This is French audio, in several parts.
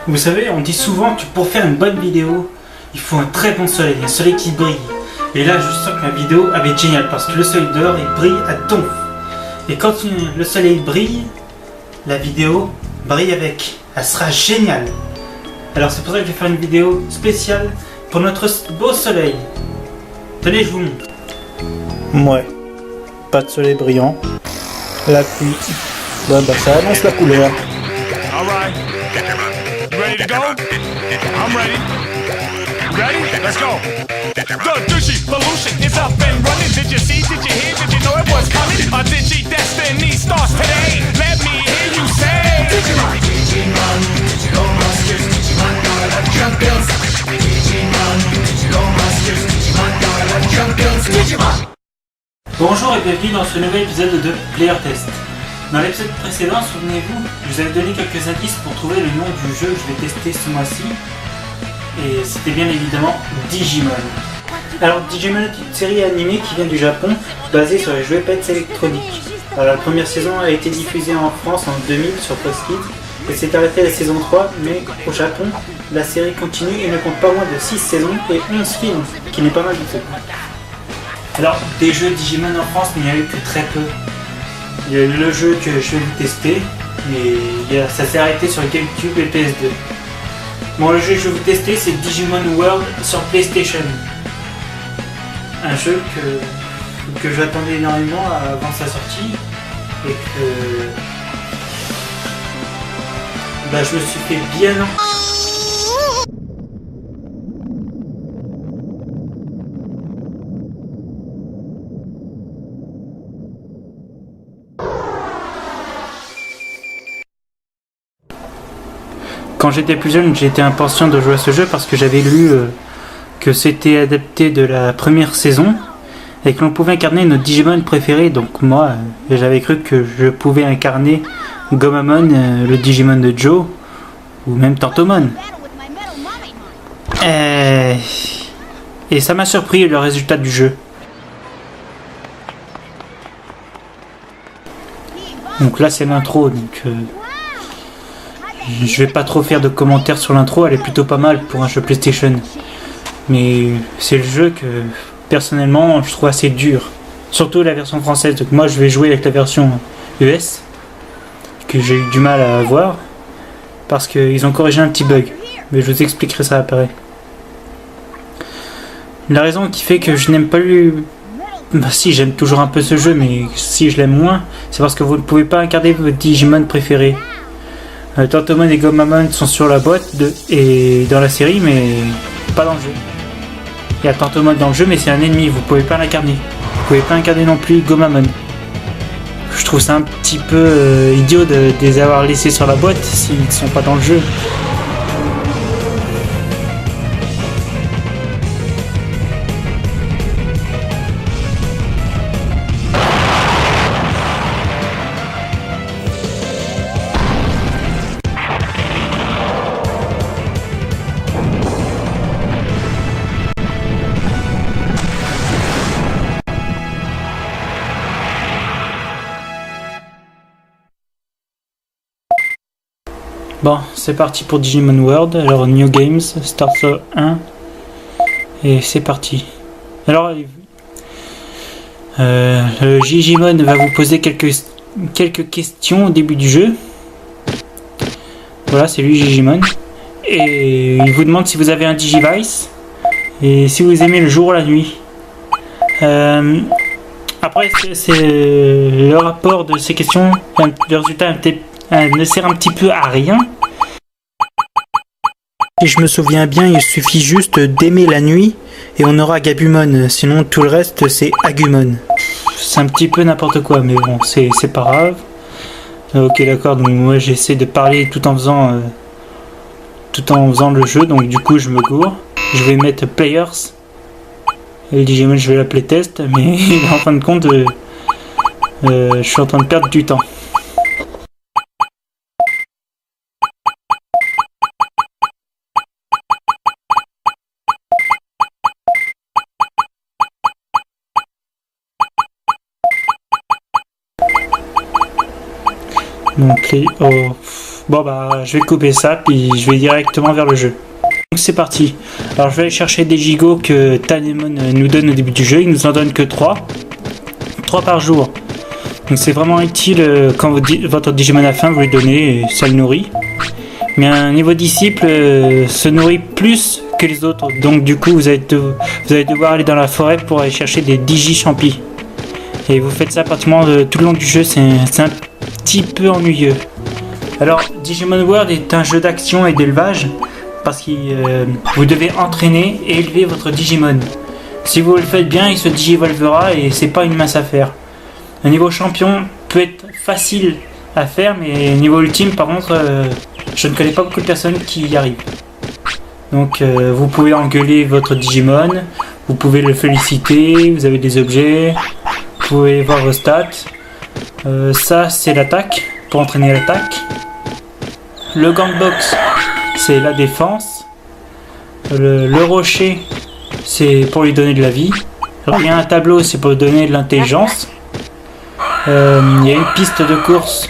Vous savez, on dit souvent que pour faire une bonne vidéo, il faut un très bon soleil, un soleil qui brille. Et là, je sens que ma vidéo va être géniale parce que le soleil dehors, il brille à donf. Et quand le soleil brille, la vidéo brille avec. Elle sera géniale. Alors c'est pour ça que je vais faire une vidéo spéciale pour notre beau soleil. Tenez, je vous montre. Ouais, pas de soleil brillant. La pluie. Bah ça annonce la couleur. Alright. You ready to go? I'm ready. Ready? Let's go. The Digivolution is up and running. Did you see? Did you hear? Did you know it was coming? A Digi Destiny starts today. Let me hear you say Digimon, Digimon, Digital Masters, Digimon Dollar Champions. Digimon, Digital Masters, Digimon Dollar Champions. Digimon. Bonjour et bienvenue dans ce nouvel épisode de Player Test. Dans l'épisode précédent, souvenez-vous, je vous avais donné quelques indices pour trouver le nom du jeu que je vais tester ce mois-ci. Et c'était bien évidemment Digimon. Alors Digimon est une série animée qui vient du Japon, basée sur les jouets pets électroniques. Alors, la première saison a été diffusée en France en 2000 sur Fox Kids et s'est arrêtée à la saison 3, mais au Japon, la série continue et ne compte pas moins de 6 saisons et 11 films, ce qui n'est pas mal du tout. Alors, des jeux Digimon en France, il n'y a eu que très peu. Il y a eu le jeu que je vais vous tester, mais ça s'est arrêté sur GameCube et PS2. Bon, le jeu que je vais vous tester, c'est Digimon World sur PlayStation. Un jeu que j'attendais énormément avant sa sortie et que je me suis fait bien. Quand j'étais plus jeune, j'étais impatient de jouer à ce jeu parce que j'avais lu que c'était adapté de la première saison et que l'on pouvait incarner notre Digimon préféré. Donc moi, j'avais cru que je pouvais incarner Gomamon, le Digimon de Joe, ou même Tantomon. Et ça m'a surpris le résultat du jeu. Donc là c'est l'intro, donc je vais pas trop faire de commentaires sur l'intro, elle est plutôt pas mal pour un jeu PlayStation. Mais c'est le jeu que personnellement je trouve assez dur. Surtout la version française. Donc moi je vais jouer avec la version US que j'ai eu du mal à avoir parce qu'ils ont corrigé un petit bug. Mais je vous expliquerai ça après. La raison qui fait que je n'aime pas si j'aime toujours un peu ce jeu, mais si je l'aime moins, c'est parce que vous ne pouvez pas incarner votre Digimon préféré. Tantomon et Gomamon sont sur la boîte et dans la série, mais pas dans le jeu. Il y a Tantomon dans le jeu, mais c'est un ennemi, vous pouvez pas l'incarner. Vous pouvez pas incarner non plus Gomamon. Je trouve ça un petit peu idiot de les avoir laissés sur la boîte s'ils ne sont pas dans le jeu. Bon, c'est parti pour Digimon World. Alors, New Games, Starter 1. Et c'est parti. Alors, le Digimon va vous poser quelques questions au début du jeu. Voilà, c'est lui Digimon. Et il vous demande si vous avez un Digivice. Et si vous aimez le jour ou la nuit. Après, c'est le rapport de ces questions. Le résultat ne sert un petit peu à rien. Si je me souviens bien, il suffit juste d'aimer la nuit et on aura Gabumon. Sinon, tout le reste, c'est Agumon. C'est un petit peu n'importe quoi, mais bon, c'est pas grave. Ok, d'accord, donc moi j'essaie de parler tout en faisant le jeu, donc du coup je me gourre. Je vais mettre Players. Et le Digimon, je vais l'appeler Test, mais en fin de compte, je suis en train de perdre du temps. Donc Bon bah je vais couper ça puis je vais directement vers le jeu. Donc c'est parti. Alors je vais aller chercher des gigots que Tanemon nous donne au début du jeu. Il nous en donne que 3. 3 par jour. Donc c'est vraiment utile quand votre Digimon a faim, vous lui donnez et ça le nourrit. Mais un niveau disciple se nourrit plus que les autres. Donc du coup vous allez devoir aller dans la forêt pour aller chercher des Digi-Champis. Et vous faites ça pratiquement tout le long du jeu, c'est un petit peu ennuyeux. Alors Digimon World est un jeu d'action et d'élevage parce que vous devez entraîner et élever votre Digimon. Si vous le faites bien, il se digivolvera et c'est pas une mince affaire. Un niveau champion peut être facile à faire, mais niveau ultime par contre, je ne connais pas beaucoup de personnes qui y arrivent. Donc vous pouvez engueuler votre Digimon, vous pouvez le féliciter, vous avez des objets, vous pouvez voir vos stats. Ça c'est l'attaque, pour entraîner l'attaque. Le Gangbox, c'est la défense. Le rocher, c'est pour lui donner de la vie. Alors, il y a un tableau, c'est pour lui donner de l'intelligence. Il y a une piste de course,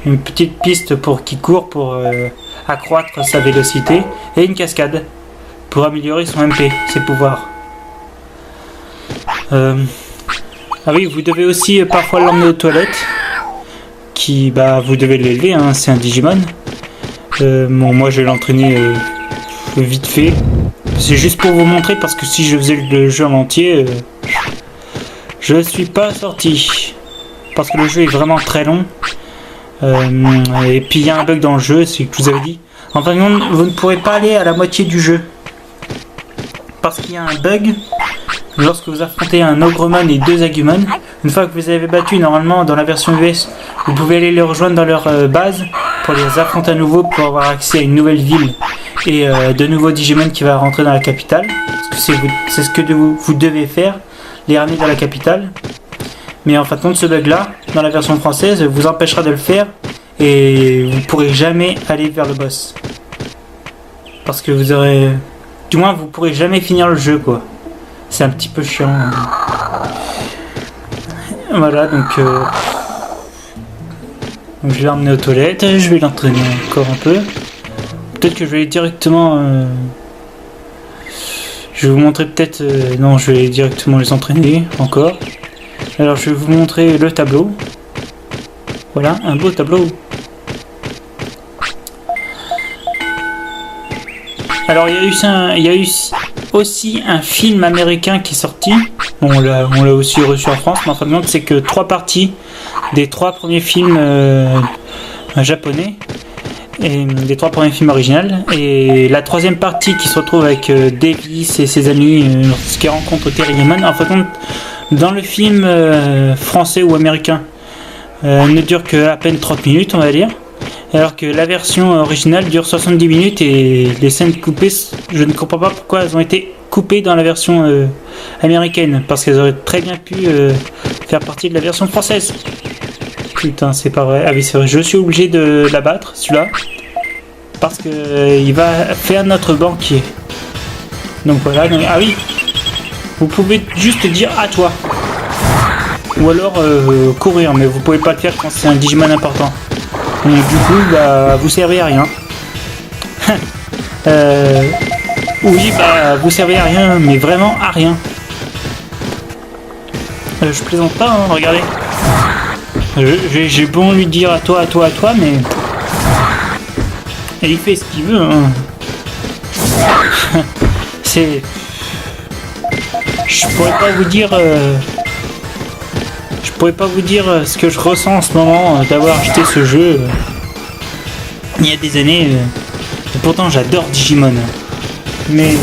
une petite piste pour qui court pour accroître sa vélocité. Et une cascade pour améliorer son MP, ses pouvoirs. Ah oui, vous devez aussi parfois l'emmener aux toilettes. Vous devez l'élever, hein, c'est un Digimon. Moi je vais l'entraîner vite fait. C'est juste pour vous montrer parce que si je faisais le jeu en entier, je suis pas sorti. Parce que le jeu est vraiment très long. Et puis il y a un bug dans le jeu, c'est que je vous avais dit. Enfin vous ne pourrez pas aller à la moitié du jeu. Parce qu'il y a un bug. Lorsque vous affrontez un Ogremon et 2 Agumon, une fois que vous les avez battus, normalement dans la version US, vous pouvez aller les rejoindre dans leur base pour les affronter à nouveau, pour avoir accès à une nouvelle ville et de nouveaux Digimon qui va rentrer dans la capitale. Parce que c'est ce que vous devez faire, les ramener dans la capitale. Mais en fin de compte, ce bug là, dans la version française, vous empêchera de le faire et vous pourrez jamais aller vers le boss. Parce que vous pourrez jamais finir le jeu quoi. C'est un petit peu chiant. Voilà, donc je vais l'emmener aux toilettes, je vais l'entraîner encore un peu. Peut-être que je vais aller directement... je vais vous montrer peut-être... non, je vais aller directement les entraîner encore. Alors je vais vous montrer le tableau. Voilà, un beau tableau. Alors il y a eu aussi un film américain qui est sorti. Bon, on l'a aussi reçu en France, mais en fin de compte c'est que 3 parties des 3 premiers films japonais et des 3 premiers films originaux, et la 3e partie qui se retrouve avec Davis et ses amis lorsqu'ils rencontrent Terrierman. En fin de compte, dans le film français ou américain, ne dure qu'à peine 30 minutes on va dire, alors que la version originale dure 70 minutes et les scènes coupées, je ne comprends pas pourquoi elles ont été coupées dans la version américaine, parce qu'elles auraient très bien pu faire partie de la version française. Putain, c'est pas vrai. Ah oui, c'est vrai, je suis obligé de l'abattre celui-là parce que il va faire notre banquier. Donc voilà, ah oui, vous pouvez juste dire à toi ou alors courir, mais vous pouvez pas le faire quand c'est un Digimon important. Donc du coup, vous servez à rien. Oui, vous servez à rien, mais vraiment à rien. Je plaisante pas, hein, regardez. J'ai bon lui dire à toi, mais... Et il fait ce qu'il veut, hein. C'est... Je pourrais pas vous dire... Je pourrais pas vous dire ce que je ressens en ce moment d'avoir acheté ce jeu il y a des années. Et pourtant j'adore Digimon. Mais...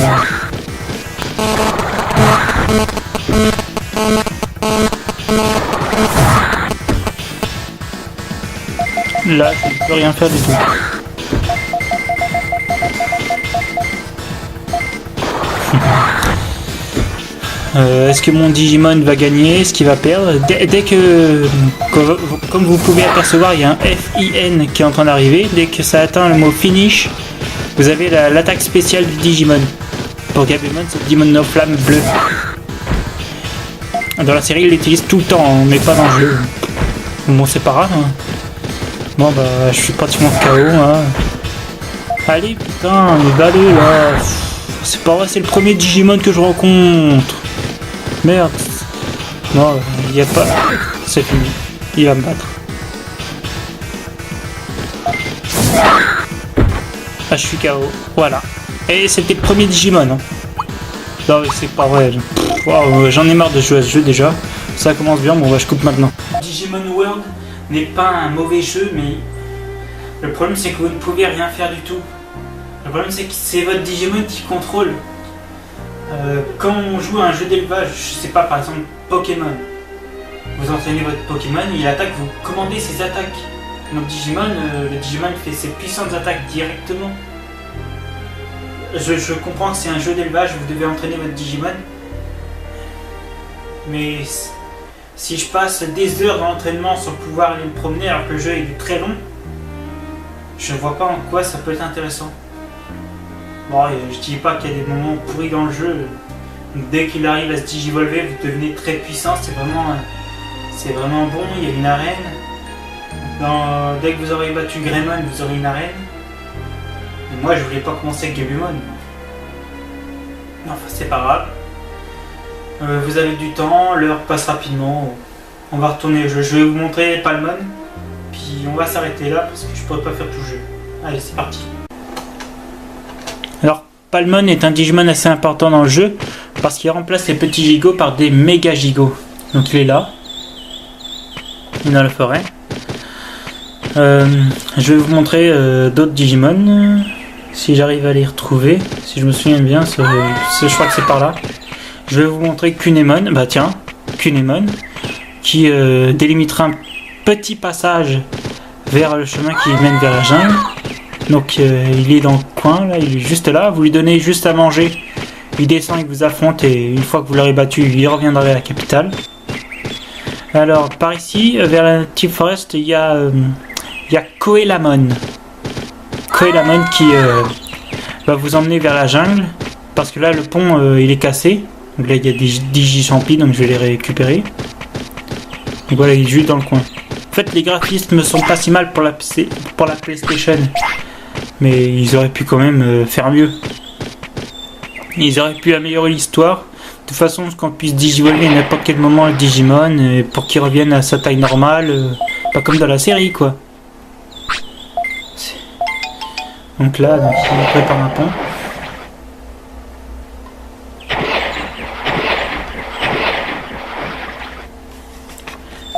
là, je ne peux rien faire du tout. Est-ce que mon Digimon va gagner? Est-ce qu'il va perdre? Dès que, comme vous pouvez apercevoir, il y a un FIN qui est en train d'arriver. Dès que ça atteint le mot finish, vous avez l'attaque spéciale du Digimon. Pour Gabumon, c'est le Digimon Flamme bleu. Dans la série, il l'utilise tout le temps, mais pas dans le jeu. Bon, c'est pas grave. Hein. Bon bah je suis pratiquement KO hein. Allez putain, mais allez là. C'est pas vrai, c'est le premier Digimon que je rencontre. Merde. Non, il y a pas. C'est fini. Il va me battre. Ah, je suis KO. Voilà. Et c'était le premier Digimon. Hein. Non, mais c'est pas vrai. Wow, j'en ai marre de jouer à ce jeu déjà. Ça commence bien, bon, bah, je coupe maintenant. Digimon World n'est pas un mauvais jeu, mais le problème c'est que vous ne pouvez rien faire du tout. Le problème c'est que c'est votre Digimon qui contrôle. Quand on joue à un jeu d'élevage, je sais pas, par exemple Pokémon, vous entraînez votre Pokémon, il attaque, vous commandez ses attaques. Donc Digimon, le Digimon fait ses puissantes attaques directement. Je comprends que c'est un jeu d'élevage, vous devez entraîner votre Digimon. Mais si je passe des heures dans l'entraînement sans pouvoir aller me promener alors que le jeu est très long, je ne vois pas en quoi ça peut être intéressant. Bon, je dis pas qu'il y a des moments pourris dans le jeu. Dès qu'il arrive à se digivolver, vous devenez très puissant, c'est vraiment bon, il y a une arène. Dès que vous aurez battu Greymon, vous aurez une arène. Et moi je voulais pas commencer avec Gabumon. Enfin c'est pas grave. Vous avez du temps, l'heure passe rapidement. On va retourner au jeu. Je vais vous montrer Palmon. Puis on va s'arrêter là parce que je pourrais pas faire tout le jeu. Allez, c'est parti. Alors, Palmon est un Digimon assez important dans le jeu parce qu'il remplace les petits gigots par des méga gigots. Donc il est là. Il est dans la forêt. Je vais vous montrer d'autres Digimon. Si j'arrive à les retrouver. Si je me souviens bien, je crois que c'est par là. Je vais vous montrer Kunemon. Bah tiens, Kunemon. Qui délimitera un petit passage vers le chemin qui mène vers la jungle. Donc il est dans le coin, là, il est juste là. Vous lui donnez juste à manger. Il descend, il vous affronte et une fois que vous l'aurez battu, il reviendra à la capitale. Alors par ici, vers la Team Forest, il y a Koelamon. Koelamon qui va vous emmener vers la jungle. Parce que là, le pont, il est cassé. Donc là, il y a des Digichampis, donc je vais les récupérer. Donc voilà, il est juste dans le coin. En fait, les graphismes sont pas si mal pour la PlayStation. Mais ils auraient pu quand même faire mieux. Ils auraient pu améliorer l'histoire. De toute façon, qu'on puisse digivolver à n'importe quel moment le Digimon pour qu'il revienne à sa taille normale. Pas comme dans la série, quoi. Donc là, il prépare un pont.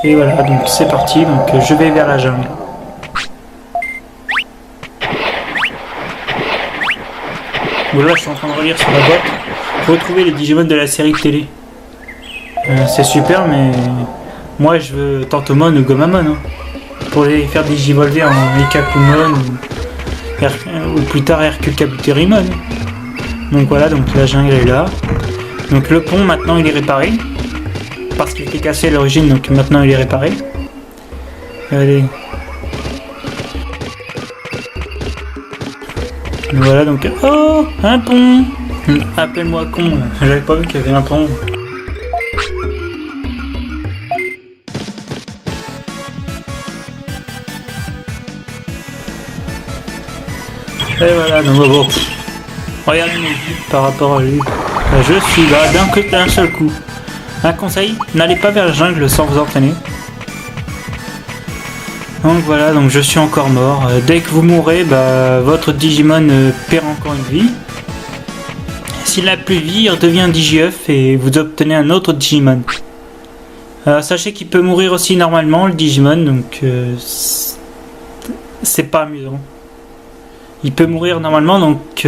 Et voilà, donc c'est parti, donc je vais vers la jungle. Voilà, je suis en train de relire sur la boîte. Retrouver les Digimon de la série télé. C'est super, mais moi je veux Tantomon ou Gomamon. Hein, pour les faire digivolver en Ikakumon ou plus tard Hercule Kabuterimon. Donc voilà, donc la jungle est là. Donc le pont maintenant il est réparé. Parce qu'il était cassé à l'origine, donc maintenant il est réparé. Allez. Voilà donc. Oh, un pont. Appelle-moi con, j'avais pas vu qu'il y avait un pont. Et voilà, donc bon. Regardez mes vues par rapport à lui. Je suis là d'un seul coup. Un conseil, n'allez pas vers la jungle sans vous entraîner. Donc voilà, donc je suis encore mort. Dès que vous mourrez, votre Digimon perd encore une vie. S'il n'a plus de vie, il redevient Digiœuf et vous obtenez un autre Digimon. Sachez qu'il peut mourir aussi normalement, le Digimon, donc c'est pas amusant. Il peut mourir normalement, donc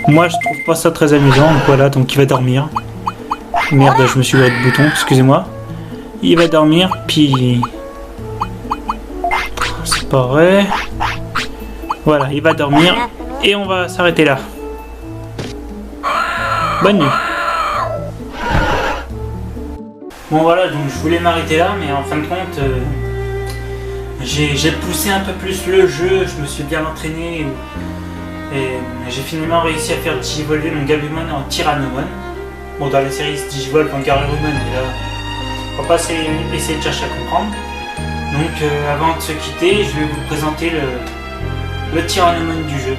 moi je trouve pas ça très amusant, donc voilà, donc il va dormir. Merde, je me suis ouvert le bouton, excusez-moi. Il va dormir, puis... C'est pas vrai. Voilà, il va dormir, et on va s'arrêter là. Bonne nuit. Bon voilà, donc je voulais m'arrêter là, mais en fin de compte, j'ai poussé un peu plus le jeu, je me suis bien entraîné. Et j'ai finalement réussi à faire digivolver mon Gabumon en Tyrannomon. Bon, dans la série, c'est digivolve en Garurumon, mais là, On va pas essayer de chercher à comprendre. Donc avant de se quitter, je vais vous présenter le Tyrannomon du jeu.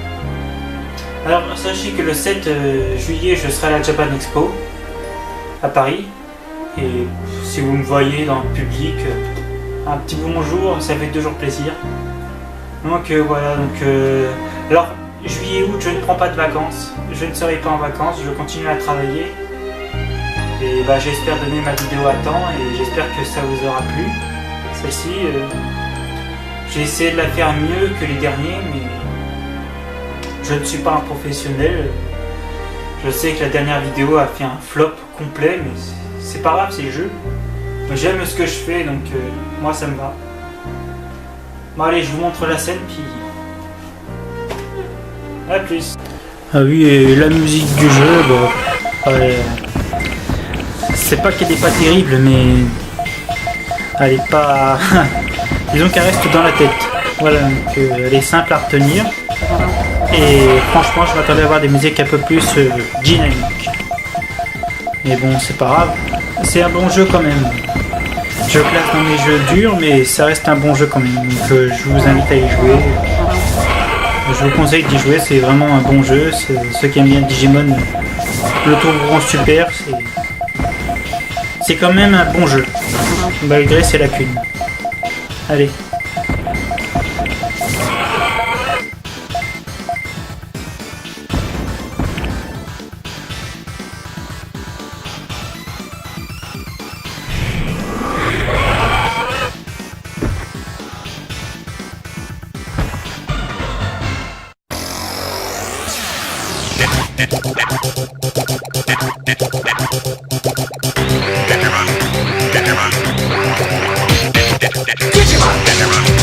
Alors sachez que le 7 juillet je serai à la Japan Expo à Paris. Et si vous me voyez dans le public, un petit bonjour, ça fait toujours plaisir. Donc voilà, alors juillet août je ne prends pas de vacances, je ne serai pas en vacances, je continue à travailler. Et j'espère donner ma vidéo à temps et j'espère que ça vous aura plu. Celle-ci, j'ai essayé de la faire mieux que les derniers, mais je ne suis pas un professionnel. Je sais que la dernière vidéo a fait un flop complet, mais c'est pas grave, c'est le jeu. J'aime ce que je fais, donc moi ça me va. Bon allez, je vous montre la scène, puis à plus. Ah oui, et la musique du jeu, c'est pas qu'elle est pas terrible, mais elle est pas... disons qu'elle reste dans la tête. Voilà, donc elle est simple à retenir. Et franchement, je m'attendais à avoir des musiques un peu plus dynamiques. Mais bon, c'est pas grave. C'est un bon jeu quand même. Je classe dans mes jeux durs, mais ça reste un bon jeu quand même. Donc je vous invite à y jouer. Je vous conseille d'y jouer, c'est vraiment un bon jeu. Ceux qui aiment bien Digimon le trouveront super. C'est quand même un bon jeu, malgré ses lacunes. Allez. Digimon!